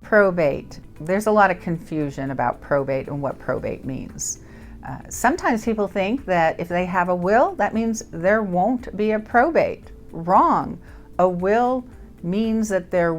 Probate. There's a lot of confusion about probate and what probate means. Sometimes people think that if they have a will, that means there won't be a probate. Wrong. A will means that there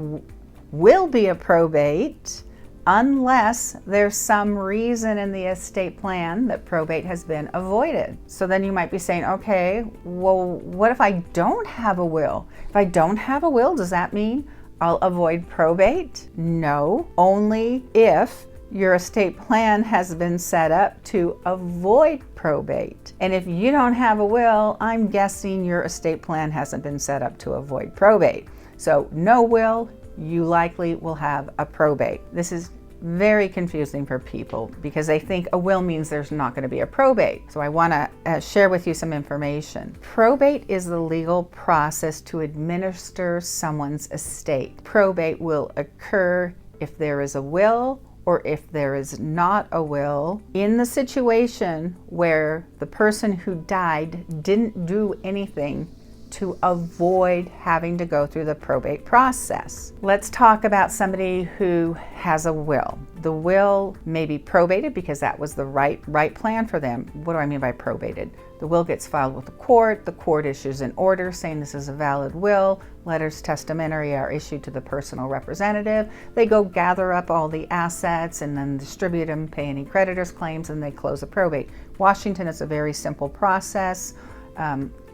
will be a probate unless there's some reason in the estate plan that probate has been avoided. So then you might be saying, okay, well, what if I don't have a will? If I don't have a will, does that mean I'll avoid probate? No, only if your estate plan has been set up to avoid probate. And if you don't have a will, I'm guessing your estate plan hasn't been set up to avoid probate. So no will, you likely will have a probate. This is very confusing for people because they think a will means there's not going to be a probate. So I want to share with you some information. Probate is the legal process to administer someone's estate. Probate will occur if there is a will or if there is not a will in the situation where the person who died didn't do anything to avoid having to go through the probate process. Let's talk about somebody who has a will. The will may be probated because that was the right plan for them. What do I mean by probated? The will gets filed with the court issues an order saying this is a valid will, letters testamentary are issued to the personal representative, they go gather up all the assets and then distribute them, pay any creditors' claims, and they close the probate. Washington is a very simple process.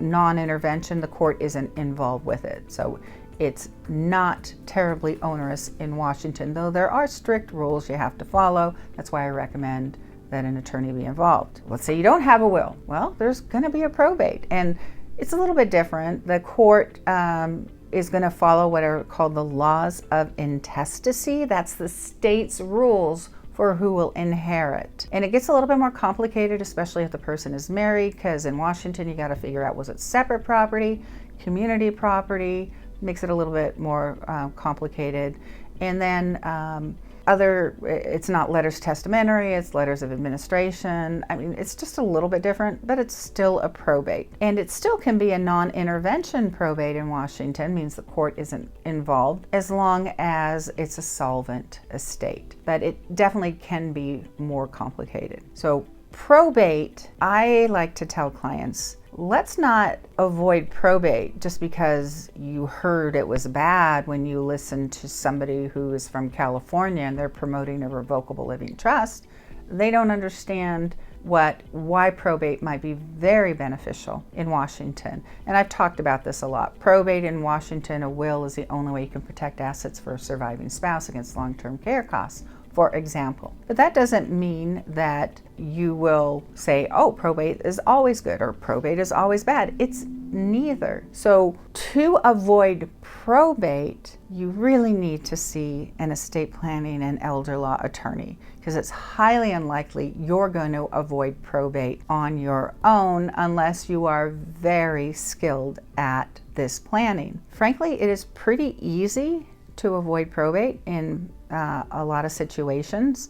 Non-intervention, the court isn't involved with it. So it's not terribly onerous in Washington, though there are strict rules you have to follow. That's why I recommend that an attorney be involved. Let's say you don't have a will. Well, there's going to be a probate, and it's a little bit different. The court is going to follow what are called the laws of intestacy. That's the state's rules for who will inherit. And it gets a little bit more complicated, especially if the person is married, because in Washington you got to figure out, was it separate property, community property, makes it a little bit more complicated. And then it's not letters testamentary, it's letters of administration. I mean, it's just a little bit different, but it's still a probate. And it still can be a non-intervention probate in Washington, means the court isn't involved, as long as it's a solvent estate. But it definitely can be more complicated. So probate, I like to tell clients, let's not avoid probate just because you heard it was bad when you listened to somebody who is from California and they're promoting a revocable living trust. They don't understand why probate might be very beneficial in Washington. And I've talked about this a lot. Probate in Washington, a will is the only way you can protect assets for a surviving spouse against long-term care costs, for example. But that doesn't mean that you will say, oh, probate is always good or probate is always bad. It's neither. So to avoid probate, you really need to see an estate planning and elder law attorney, because it's highly unlikely you're going to avoid probate on your own unless you are very skilled at this planning. Frankly, it is pretty easy to avoid probate in a lot of situations.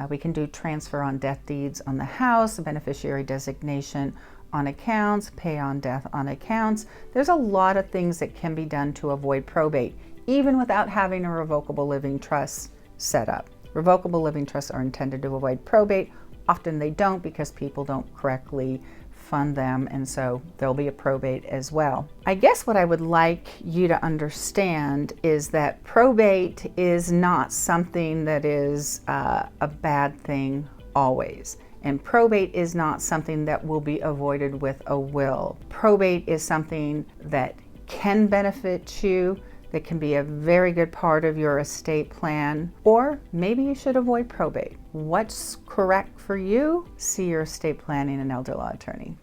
We can do transfer on death deeds on the house, beneficiary designation on accounts, pay on death on accounts. There's a lot of things that can be done to avoid probate, even without having a revocable living trust set up. Revocable living trusts are intended to avoid probate. Often they don't because people don't correctly fund them, and so there'll be a probate as well. I guess what I would like you to understand is that probate is not something that is a bad thing always. And probate is not something that will be avoided with a will. Probate is something that can benefit you, that can be a very good part of your estate plan, or maybe you should avoid probate. What's correct for you? See your estate planning and elder law attorney.